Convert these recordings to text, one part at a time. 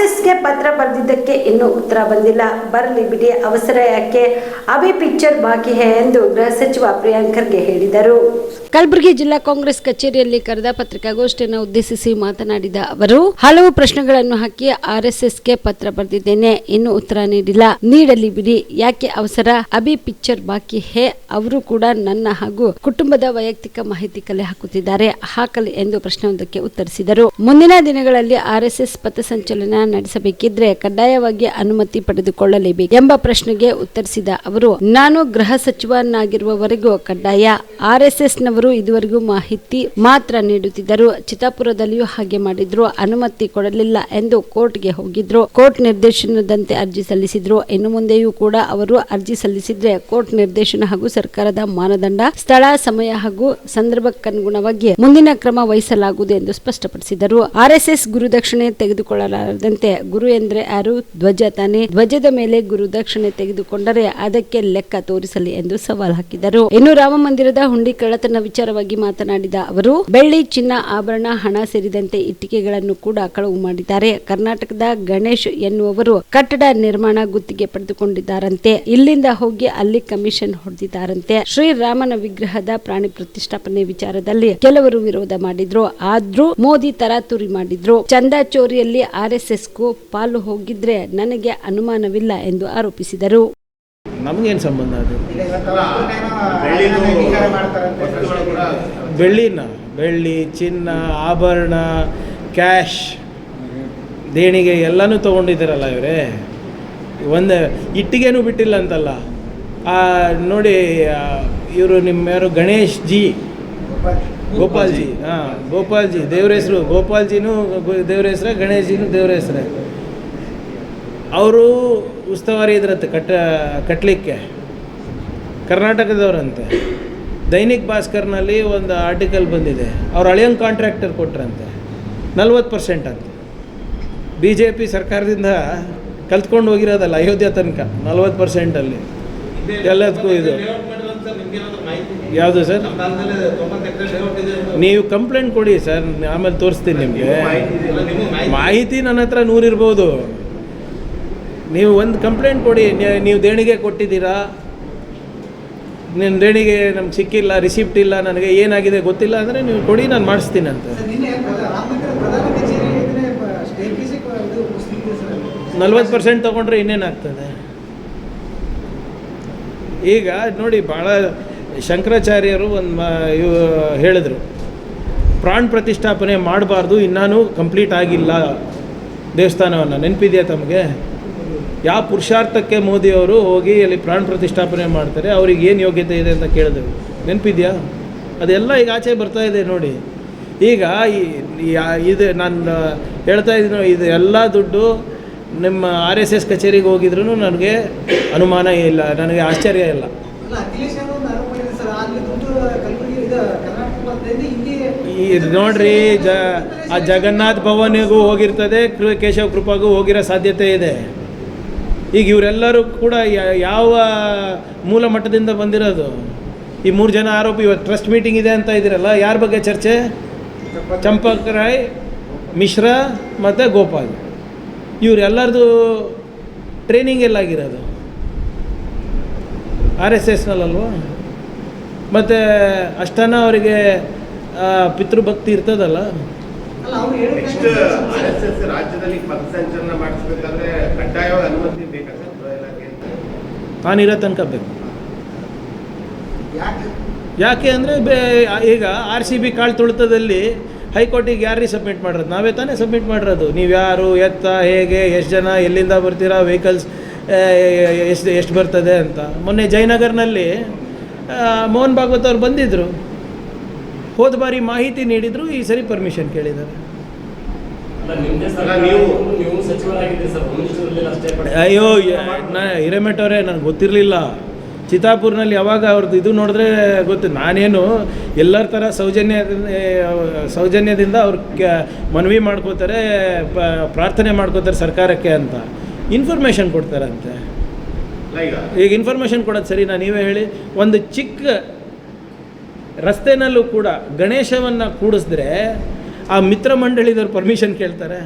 RSSಗೆ ಪತ್ರ ಬರೆದಿದ್ದಕ್ಕೆ ಇನ್ನೂ ಉತ್ತರ ಬಂದಿಲ್ಲ. ಬರಲಿ ಬಿಡಿ, ಅವಸರ ಯಾಕೆ, ಅಭಿ ಪಿಕ್ಚರ್ ಬಾಕಿ ಹೈ ಎಂದು ಗೃಹ ಸಚಿವ ಪ್ರಿಯಾಂಕ್ ಖರ್ಗೆ ಹೇಳಿದರು. ಕಲಬುರಗಿ ಜಿಲ್ಲಾ ಕಾಂಗ್ರೆಸ್ ಕಚೇರಿಯಲ್ಲಿ ಕರೆದ ಪತ್ರಿಕಾಗೋಷ್ಠಿಯನ್ನು ಉದ್ದೇಶಿಸಿ ಮಾತನಾಡಿದ ಅವರು, ಹಲವು ಪ್ರಶ್ನೆಗಳನ್ನು ಹಾಕಿ RSSಗೆ ಪತ್ರ ಬರೆದಿದ್ದೇನೆ, ಇನ್ನೂ ಉತ್ತರ ನೀಡಿಲ್ಲ. ನೀಡಲಿ ಬಿಡಿ, ಯಾಕೆ ಅವಸರ, ಅಭಿ ಪಿಕ್ಚರ್ ಬಾಕಿ ಹೈ. ಅವರು ಕೂಡ ನನ್ನ ಹಾಗೂ ಕುಟುಂಬದ ವೈಯಕ್ತಿಕ ಮಾಹಿತಿ ಕಲೆ ಹಾಕುತ್ತಿದ್ದಾರೆ, ಹಾಕಲಿ ಎಂದು ಪ್ರಶ್ನೆಯೊಂದಕ್ಕೆ ಉತ್ತರಿಸಿದರು. ಮುಂದಿನ ದಿನಗಳಲ್ಲಿ RSS ಪಥಸಂಚಲನ ನಡೆಸಬೇಕಿದ್ರೆ ಕಡ್ಡಾಯವಾಗಿ ಅನುಮತಿ ಪಡೆದುಕೊಳ್ಳಲೇಬೇಕು ಎಂಬ ಪ್ರಶ್ನೆಗೆ ಉತ್ತರಿಸಿದ ಅವರು, ನಾನು ಗೃಹ ಸಚಿವನಾಗಿರುವವರೆಗೂ ಕಡ್ಡಾಯ. RSSನವರು ಇದುವರೆಗೂ ಮಾಹಿತಿ ಮಾತ್ರ ನೀಡುತ್ತಿದ್ದರು. ಚಿತ್ತಾಪುರದಲ್ಲಿಯೂ ಹಾಗೆ ಮಾಡಿದ್ರು, ಅನುಮತಿ ಕೊಡಲಿಲ್ಲ ಎಂದು ಕೋರ್ಟ್ಗೆ ಹೋಗಿದ್ರು. ಕೋರ್ಟ್ ನಿರ್ದೇಶನದಂತೆ ಅರ್ಜಿ ಸಲ್ಲಿಸಿದ್ರು. ಇನ್ನು ಮುಂದೆಯೂ ಕೂಡ ಅವರು ಅರ್ಜಿ ಸಲ್ಲಿಸಿದ್ರೆ ಕೋರ್ಟ್ ನಿರ್ದೇಶನ ಹಾಗೂ ಸರ್ಕಾರದ ಮಾನದಂಡ, ಸ್ಥಳ, ಸಮಯ ಹಾಗೂ ಸಂದರ್ಭಕ್ಕನುಗುಣವಾಗಿ ಮುಂದಿನ ಕ್ರಮ ವಹಿಸಲಾಗುವುದು ಎಂದು ಸ್ಪಷ್ಟಪಡಿಸಿದರು. RSS ಗುರುದಕ್ಷಿಣೆ ತೆಗೆದುಕೊಳ್ಳಲಾರದಂತೆ, ಗುರು ಎಂದ್ರೆ ಯಾರು? ಧ್ವಜ ತಾನೆ. ಧ್ವಜದ ಮೇಲೆ ಗುರುದಕ್ಷಿಣೆ ತೆಗೆದುಕೊಂಡರೆ ಅದಕ್ಕೆ ಲೆಕ್ಕ ತೋರಿಸಲಿ ಎಂದು ಸವಾಲ್ ಹಾಕಿದರು. ಇನ್ನು ರಾಮ ಮಂದಿರದ ಹುಂಡಿ ಕಳ್ಳತನ ವಿಚಾರವಾಗಿ ಮಾತನಾಡಿದ ಅವರು, ಬೆಳ್ಳಿ, ಚಿನ್ನ, ಆಭರಣ, ಹಣ ಸೇರಿದಂತೆ ಇಟ್ಟಿಗೆಗಳನ್ನು ಕೂಡ ಕಳವು ಮಾಡಿದ್ದಾರೆ. ಕರ್ನಾಟಕದ ಗಣೇಶ್ ಎನ್ನುವವರು ಕಟ್ಟಡ ನಿರ್ಮಾಣ ಗುತ್ತಿಗೆ ಪಡೆದುಕೊಂಡಿದ್ದಾರಂತೆ. ಇಲ್ಲಿಂದ ಹೋಗಿ ಅಲ್ಲಿ ಕಮಿಷನ್ ಹೊಡೆದಿದ್ದಾರಂತೆ. ಶ್ರೀರಾಮನ ವಿಗ್ರಹದ ಪ್ರಾಣಿ ಪ್ರತಿಷ್ಠಾಪನೆ ವಿಚಾರದಲ್ಲಿ ಕೆಲವರು ವಿರೋಧ ಮಾಡಿದ್ರು, ಆದ್ರೂ ಮೋದಿ ತರಾತುರಿ ಮಾಡಿದ್ರು. ಚಂದಾ ಚೋರಿಯಲ್ಲಿ RSSಗೂ ಪಾಲು ಹೋಗಿದ್ರೆ ನನಗೆ ಅನುಮಾನವಿಲ್ಲ ಎಂದು ಆರೋಪಿಸಿದರು. ನಮಗೇನು ಸಂಬಂಧ ಅದು? ಬೆಳ್ಳಿ, ಚಿನ್ನ, ಆಭರಣ, ಕ್ಯಾಶ್, ದೇಣಿಗೆ ಎಲ್ಲನೂ ತೊಗೊಂಡಿದ್ದಾರಲ್ಲ ಇವರೇ. ಒಂದು ಇಟ್ಟಿಗೆನೂ ಬಿಟ್ಟಿಲ್ಲ ಅಂತಲ್ಲ. ನೋಡಿ, ಇವರು ನಿಮ್ಮ ಯಾರು ಗಣೇಶ್ ಜಿ, ಗೋಪಾಲ್ಜಿ, ಗೋಪಾಲ್ಜಿ ದೇವ್ರ ಹೆಸರು. ಗೋಪಾಲ್ಜಿನೂ ದೇವ್ರ ಹೆಸರೇ, ಗಣೇಶ್ಜಿನೂ ದೇವ್ರ ಹೆಸರೇ. ಅವರು ಉಸ್ತುವಾರಿ ಇದ್ರಂತೆ ಕಟ್ಟಲಿಕ್ಕೆ, ಕರ್ನಾಟಕದವರಂತೆ. ದೈನಿಕ್ ಭಾಸ್ಕರ್ನಲ್ಲಿ ಒಂದು ಆರ್ಟಿಕಲ್ ಬಂದಿದೆ, ಅವ್ರು ಹಳೆಯಂಗೆ ಕಾಂಟ್ರಾಕ್ಟರ್ ಕೊಟ್ರಂತೆ 40% ಅಂತ. BJP ಸರ್ಕಾರದಿಂದ ಕಲ್ತ್ಕೊಂಡು ಹೋಗಿರೋದಲ್ಲ ಅಯೋಧ್ಯ ತನಕ 40%ಅಲ್ಲಿ ಎಲ್ಲದಕ್ಕೂ. ಇದು ಯಾವುದು ಸರ್? ನೀವು ಕಂಪ್ಲೇಂಟ್ ಕೊಡಿ ಸರ್, ಆಮೇಲೆ ತೋರಿಸ್ತೀನಿ ನಿಮಗೆ. ಮಾಹಿತಿ ನನ್ನ ಹತ್ರ 100 ಇರ್ಬೋದು. ನೀವು ಒಂದು ಕಂಪ್ಲೇಂಟ್ ಕೊಡಿ, ನೀವು ದೇಣಿಗೆ ಕೊಟ್ಟಿದ್ದೀರಾ, ನಿಮ್ಮ ದೇಣಿಗೆ ನಮ್ಗೆ ಸಿಕ್ಕಿಲ್ಲ, ರಿಸಿಪ್ಟ್ ಇಲ್ಲ, ನನಗೆ ಏನಾಗಿದೆ ಗೊತ್ತಿಲ್ಲ ಅಂದರೆ ನೀವು ಕೊಡಿ, ನಾನು ಮಾಡಿಸ್ತೀನಿ ಅಂತ. 40% ತೊಗೊಂಡ್ರೆ ಇನ್ನೇನಾಗ್ತದೆ? ಈಗ ನೋಡಿ, ಭಾಳ ಶಂಕರಾಚಾರ್ಯರು ಒಂದು ಹೇಳಿದ್ರು, ಪ್ರಾಣ ಪ್ರತಿಷ್ಠಾಪನೆ ಮಾಡಬಾರ್ದು, ಇನ್ನೂ ಕಂಪ್ಲೀಟ್ ಆಗಿಲ್ಲ ದೇವಸ್ಥಾನವನ್ನು. ನೆನಪಿದೆಯಾ ತಮಗೆ? ಯಾವ ಪುರುಷಾರ್ಥಕ್ಕೆ ಮೋದಿಯವರು ಹೋಗಿ ಅಲ್ಲಿ ಪ್ರಾಣ ಪ್ರತಿಷ್ಠಾಪನೆ ಮಾಡ್ತಾರೆ, ಅವ್ರಿಗೆ ಏನು ಯೋಗ್ಯತೆ ಇದೆ ಅಂತ ಕೇಳಿದ್ರು. ನೆನಪಿದೆಯಾ? ಅದೆಲ್ಲ ಈಗ ಆಚೆ ಬರ್ತಾ ಇದೆ ನೋಡಿ. ಈಗ ಇದು ನಾನು ಹೇಳ್ತಾ ಇದ್ದೀನಿ, ಇದು ಎಲ್ಲ ದುಡ್ಡು ನಿಮ್ಮ RSS ಕಚೇರಿಗೆ ಹೋಗಿದ್ರು ನನಗೆ ಅನುಮಾನ ಇಲ್ಲ, ನನಗೆ ಆಶ್ಚರ್ಯ ಇಲ್ಲ. ನೋಡ್ರಿ, ಆ ಜಗನ್ನಾಥ್ ಭವನಿಗೂ ಹೋಗಿರ್ತದೆ, ಕೇಶವ ಕೃಪಾಗೂ ಹೋಗಿರೋ ಸಾಧ್ಯತೆ ಇದೆ. ಈಗ ಇವರೆಲ್ಲರೂ ಕೂಡ ಯಾವ ಮೂಲ ಮಟ್ಟದಿಂದ ಬಂದಿರೋದು? ಈ 3 ಜನ ಆರೋಪಿ. ಇವತ್ತು ಟ್ರಸ್ಟ್ ಮೀಟಿಂಗ್ ಇದೆ ಅಂತ ಇದ್ದೀರಲ್ಲ, ಯಾರ ಬಗ್ಗೆ ಚರ್ಚೆ? ಚಂಪಕ್ ರಾಯ್, ಮಿಶ್ರಾ ಮತ್ತು ಗೋಪಾಲ್. ಇವರೆಲ್ಲರದು ಟ್ರೈನಿಂಗ್ ಎಲ್ಲಾಗಿರೋದು RSSನಲ್ಲಲ್ವ? ಮತ್ತು ಅಷ್ಟನ್ನ ಅವರಿಗೆ ಪಿತೃಭಕ್ತಿ ಇರ್ತದಲ್ಲ. ರಾಜ್ಯದಲ್ಲಿ ಪಥಸಂಚಲನ ಮಾಡಿಸಬೇಕಾದ್ರೆ ಕಡ್ಡಾಯವಾಗಿ ಅನುಮತಿ ಬೇಕಾ? ನಾನಿರೋ ತನಕ ಬೇಕು. ಯಾಕೆ ಅಂದರೆ ಈಗ RCB ಕಾಳು ತುಳಿತದಲ್ಲಿ ಹೈಕೋರ್ಟಿಗೆ ಯಾರು ಸಬ್ಮಿಟ್ ಮಾಡಿರೋದು? ನಾವೇ ತಾನೇ ಸಬ್ಮಿಟ್ ಮಾಡಿರೋದು. ನೀವು ಯಾರು, ಎತ್ತ, ಹೇಗೆ, ಎಷ್ಟು ಜನ, ಎಲ್ಲಿಂದ ಬರ್ತೀರಾ, ವೆಹಿಕಲ್ಸ್ ಎಷ್ಟು ಬರ್ತದೆ ಅಂತ. ಮೊನ್ನೆ ಜಯನಗರ್ನಲ್ಲಿ ಮೋಹನ್ ಭಾಗವತ್ ಅವ್ರು ಬಂದಿದ್ದರು, ಹೋದ ಬಾರಿ ಮಾಹಿತಿ ನೀಡಿದರು, ಈ ಸರಿ ಪರ್ಮಿಷನ್ ಕೇಳಿದ್ದಾರೆ. ಅಯ್ಯೋ ಹಿರೇಮಠ ಅವರೇ, ನನಗೆ ಗೊತ್ತಿರಲಿಲ್ಲ. ಚಿತ್ತಾಪುರ್ನಲ್ಲಿ ಯಾವಾಗ ಅವ್ರದ್ದು ಇದು ನೋಡಿದ್ರೆ ಗೊತ್ತು. ನಾನೇನು ಎಲ್ಲರ ಥರ ಸೌಜನ್ಯದಿಂದ ಅವ್ರು ಮನವಿ ಮಾಡ್ಕೋತಾರೆ, ಪ್ರಾರ್ಥನೆ ಮಾಡ್ಕೋತಾರೆ ಸರ್ಕಾರಕ್ಕೆ ಅಂತ. ಇನ್ಫಾರ್ಮೇಷನ್ ಕೊಡ್ತಾರಂತೆ. ಈಗ ಇನ್ಫಾರ್ಮೇಷನ್ ಕೊಡೋದು ಸರಿನಾ? ನೀವೇ ಹೇಳಿ. ಒಂದು ಚಿಕ್ಕ ರಸ್ತೆನಲ್ಲೂ ಕೂಡ ಗಣೇಶವನ್ನು ಕೂಡಿಸಿದ್ರೆ ಆ ಮಿತ್ರ ಮಂಡಳಿದವ್ರು ಪರ್ಮಿಷನ್ ಕೇಳ್ತಾರೆ.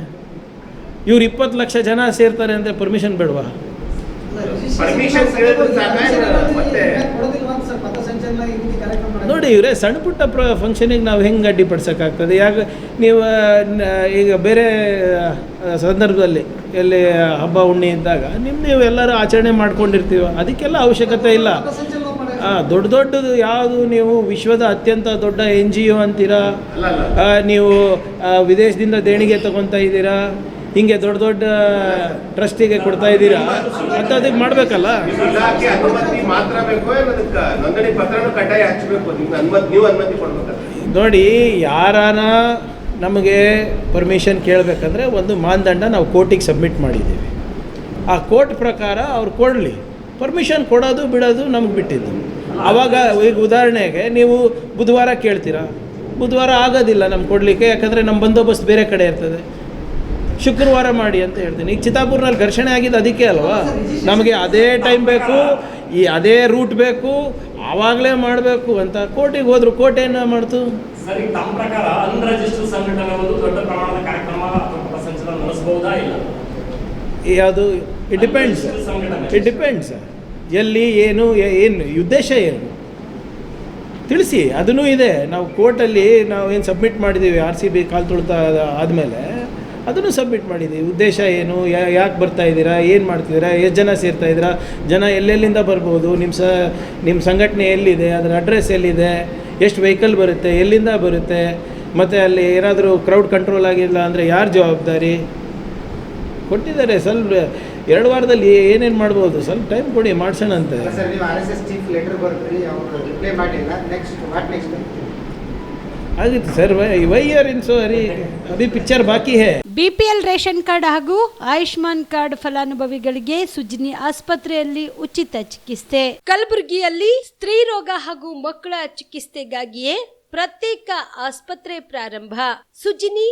ಇವ್ರು 20 ಲಕ್ಷ ಜನ ಸೇರ್ತಾರೆ ಅಂದರೆ ಪರ್ಮಿಷನ್ ಬೇಡವಾ? ಪರ್ಮಿಷನ್ ಮತ್ತೆ ನೋಡಿ ಇವರೇ ಸಣ್ಣ ಪುಟ್ಟ ಫಂಕ್ಷನಿಗೆ ನಾವು ಹೆಂಗೆ ಅಡ್ಡಿಪಡಿಸೋಕ್ಕಾಗ್ತದೆ? ಯಾಕೆ ನೀವು ಈಗ ಬೇರೆ ಸಂದರ್ಭದಲ್ಲಿ ಎಲ್ಲಿ ಹಬ್ಬ ಹುಣ್ಣಿ ಇದ್ದಾಗ ನೀವು ಎಲ್ಲರೂ ಆಚರಣೆ ಮಾಡ್ಕೊಂಡಿರ್ತೀವಿ, ಅದಕ್ಕೆಲ್ಲ ಅವಶ್ಯಕತೆ ಇಲ್ಲ. ದೊಡ್ಡದು ಯಾವುದು ನೀವು ವಿಶ್ವದ ಅತ್ಯಂತ ದೊಡ್ಡ NGO ಅಂತೀರಾ, ನೀವು ವಿದೇಶದಿಂದ ದೇಣಿಗೆ ತಗೊತಾ ಇದ್ದೀರಾ, ಹಿಂಗೆ ದೊಡ್ಡ ಟ್ರಸ್ಟಿಗೆ ಕೊಡ್ತಾ ಇದ್ದೀರಾ ಅಂತ ಅದಕ್ಕೆ ಮಾಡಬೇಕಲ್ಲ. ಇಲಾಖೆ ಅನುಮತಿ ಮಾತ್ರ ಬೇಕು, ನೋಂದಣಿ ಪತ್ರನೂ ಕಡ್ಡಾಯ ಹಚ್ಚಬೇಕು, ನೀವು ಅನುಮತಿ ಕೊಡ್ಬೇಕು. ನೋಡಿ, ಯಾರಾನ ನಮಗೆ ಪರ್ಮಿಷನ್ ಕೇಳಬೇಕಂದ್ರೆ ಒಂದು ಮಾನದಂಡ ನಾವು ಕೋರ್ಟಿಗೆ ಸಬ್ಮಿಟ್ ಮಾಡಿದ್ದೀವಿ. ಆ ಕೋರ್ಟ್ ಪ್ರಕಾರ ಅವ್ರು ಕೊಡಲಿ, ಪರ್ಮಿಷನ್ ಕೊಡೋದು ಬಿಡೋದು ನಮ್ಗೆ ಬಿಟ್ಟಿದ್ದು. ಆವಾಗ ಈಗ ಉದಾಹರಣೆಗೆ ನೀವು ಬುಧವಾರ ಕೇಳ್ತೀರಾ, ಬುಧವಾರ ಆಗೋದಿಲ್ಲ ನಮ್ಗೆ ಕೊಡಲಿಕ್ಕೆ, ಯಾಕಂದರೆ ನಮ್ಮ ಬಂದೋಬಸ್ತ್ ಬೇರೆ ಕಡೆ ಇರ್ತದೆ. ಶುಕ್ರವಾರ ಮಾಡಿ ಅಂತ ಹೇಳ್ತೀನಿ. ಈಗ ಚಿತ್ತಾಪುರ್ನಲ್ಲಿ ಘರ್ಷಣೆ ಆಗಿದ್ದು ಅದಕ್ಕೆ ಅಲ್ವಾ? ನಮಗೆ ಅದೇ ಟೈಮ್ ಬೇಕು, ಅದೇ ರೂಟ್ ಬೇಕು, ಆವಾಗಲೇ ಮಾಡಬೇಕು ಅಂತ ಕೋರ್ಟಿಗೆ ಹೋದ್ರು. ಕೋರ್ಟ್ ಏನು ಮಾಡ್ತು? ಸರ್, ಈಗ ತಮ್ಮ ಪ್ರಕಾರ ಅನ್ರಿಜಿಸ್ಟರ್ಡ್ ಸಂಘಟನೆ ಒಂದು ದೊಡ್ಡ ಪ್ರಮಾಣದ ಕಾರ್ಯಕ್ರಮ ಅಥವಾ ಪಥಸಂಚಲನ ನಡೆಸಬಹುದಾ ಇಲ್ಲ? ಯಾವುದು? ಇಟ್ ಡಿಪೆಂಡ್ಸ್ ಎಲ್ಲಿ ಏನು ಉದ್ದೇಶ ಏನು ತಿಳಿಸಿ. ಅದನ್ನೂ ಇದೆ. ನಾವು ಕೋರ್ಟಲ್ಲಿ ನಾವು ಏನು ಸಬ್ಮಿಟ್ ಮಾಡಿದ್ದೀವಿ, RCB ಕಾಲು ತುಳಿತ ಆದಮೇಲೆ ಅದನ್ನು ಸಬ್ಮಿಟ್ ಮಾಡಿದ್ದೀವಿ. ಉದ್ದೇಶ ಏನು, ಯಾಕೆ ಬರ್ತಾ ಇದ್ದೀರಾ, ಏನು ಮಾಡ್ತಿದ್ದೀರಾ, ಎಷ್ಟು ಜನ ಸೇರ್ತಾ ಇದ್ದೀರಾ, ಜನ ಎಲ್ಲೆಲ್ಲಿಂದ ಬರ್ಬೋದು, ನಿಮ್ಮ ಸಂಘಟನೆ ಎಲ್ಲಿದೆ, ಅದರ ಅಡ್ರೆಸ್ ಎಲ್ಲಿದೆ, ಎಷ್ಟು ವೆಹಿಕಲ್ ಬರುತ್ತೆ, ಎಲ್ಲಿಂದ ಬರುತ್ತೆ, ಮತ್ತು ಅಲ್ಲಿ ಏನಾದರೂ ಕ್ರೌಡ್ ಕಂಟ್ರೋಲ್ ಆಗಿಲ್ಲ ಅಂದರೆ ಯಾರು ಜವಾಬ್ದಾರಿ ಕೊಟ್ಟಿದ್ದಾರೆ. ಸ್ವಲ್ಪ 2 ವಾರದಲ್ಲಿ ಏನೇನು ಮಾಡ್ಬೋದು, ಸ್ವಲ್ಪ ಟೈಮ್ ಕೊಡಿ, ಮಾಡ್ಸೋಣ ಅಂತ. ಆಗಿತ್ತು sir. Why are in so Hari, Abhi picture ಬಾಕಿ ಹೇ. BPL ರೇಷನ್ ಕಾರ್ಡ್ ಹಾಗೂ ಆಯುಷ್ಮಾನ್ ಕಾರ್ಡ್ ಫಲಾನುಭವಿಗಳಿಗೆ ಸುಜಿನಿ ಆಸ್ಪತ್ರೆಯಲ್ಲಿ ಉಚಿತ ಚಿಕಿತ್ಸೆ. ಕಲಬುರಗಿಯಲ್ಲಿ ಸ್ತ್ರೀ ರೋಗ ಹಾಗೂ ಮಕ್ಕಳ ಚಿಕಿತ್ಸೆಗಾಗಿಯೇ ಪ್ರತ್ಯೇಕ ಆಸ್ಪತ್ರೆ ಪ್ರಾರಂಭ. ಸುಜಿನಿ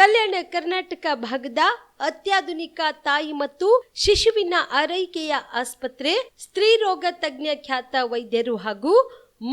ಕಲ್ಯಾಣ ಕರ್ನಾಟಕ ಭಾಗದ ಅತ್ಯಾಧುನಿಕ ತಾಯಿ ಮತ್ತು ಶಿಶುವಿನ ಆರೈಕೆಯ ಆಸ್ಪತ್ರೆ. ಸ್ತ್ರೀ ರೋಗ ತಜ್ಞ ಖ್ಯಾತ ವೈದ್ಯರು ಹಾಗೂ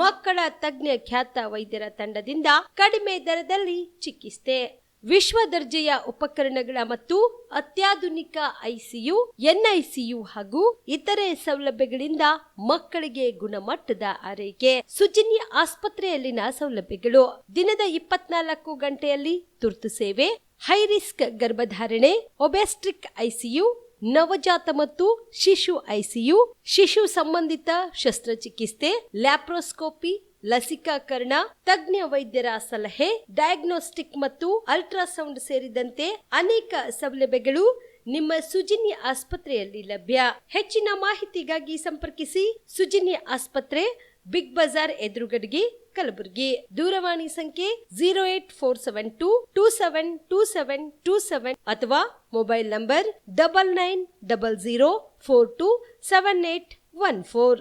ಮಕ್ಕಳ ತಜ್ಞ ಖ್ಯಾತ ವೈದ್ಯರ ತಂಡದಿಂದ ಕಡಿಮೆ ದರದಲ್ಲಿ ಚಿಕಿತ್ಸೆ. ವಿಶ್ವ ದರ್ಜೆಯ ಉಪಕರಣಗಳ ಮತ್ತು ಅತ್ಯಾಧುನಿಕ ICU, NICU ಹಾಗೂ ಇತರೆ ಸೌಲಭ್ಯಗಳಿಂದ ಮಕ್ಕಳಿಗೆ ಗುಣಮಟ್ಟದ ಆರೈಕೆ. ಸುಜಿನಿ ಆಸ್ಪತ್ರೆಯಲ್ಲಿನ ಸೌಲಭ್ಯಗಳು: ದಿನದ 24 ಗಂಟೆಯಲ್ಲಿ ತುರ್ತು ಸೇವೆ, ಹೈ ರಿಸ್ಕ್ ಗರ್ಭಧಾರಣೆ, ಒಬೆಸ್ಟ್ರಿಕ್ ICU, ನವಜಾತ ಮತ್ತು ಶಿಶು ICU, ಶಿಶು ಸಂಬಂಧಿತ ಶಸ್ತ್ರಚಿಕಿತ್ಸೆ, ಲ್ಯಾಪ್ರೋಸ್ಕೋಪಿ, ಲಸಿಕಾಕರಣ, ತಜ್ಞ ವೈದ್ಯರ ಸಲಹೆ, ಡಯಾಗ್ನೋಸ್ಟಿಕ್ ಮತ್ತು ಅಲ್ಟ್ರಾಸೌಂಡ್ ಸೇರಿದಂತೆ ಅನೇಕ ಸೌಲಭ್ಯಗಳು ನಿಮ್ಮ ಸುಜಿನಿ ಆಸ್ಪತ್ರೆಯಲ್ಲಿ ಲಭ್ಯ. ಹೆಚ್ಚಿನ ಮಾಹಿತಿಗಾಗಿ ಸಂಪರ್ಕಿಸಿ ಸುಜಿನಿ ಆಸ್ಪತ್ರೆ, ಬಿಗ್ ಬಜಾರ್ ಎದುರುಗಡೆಗೆ, ಕಲಬುರಗಿ. ದೂರವಾಣಿ ಸಂಖ್ಯೆ 08472272727 ಅಥವಾ ಮೊಬೈಲ್ ನಂಬರ್ 9900427814.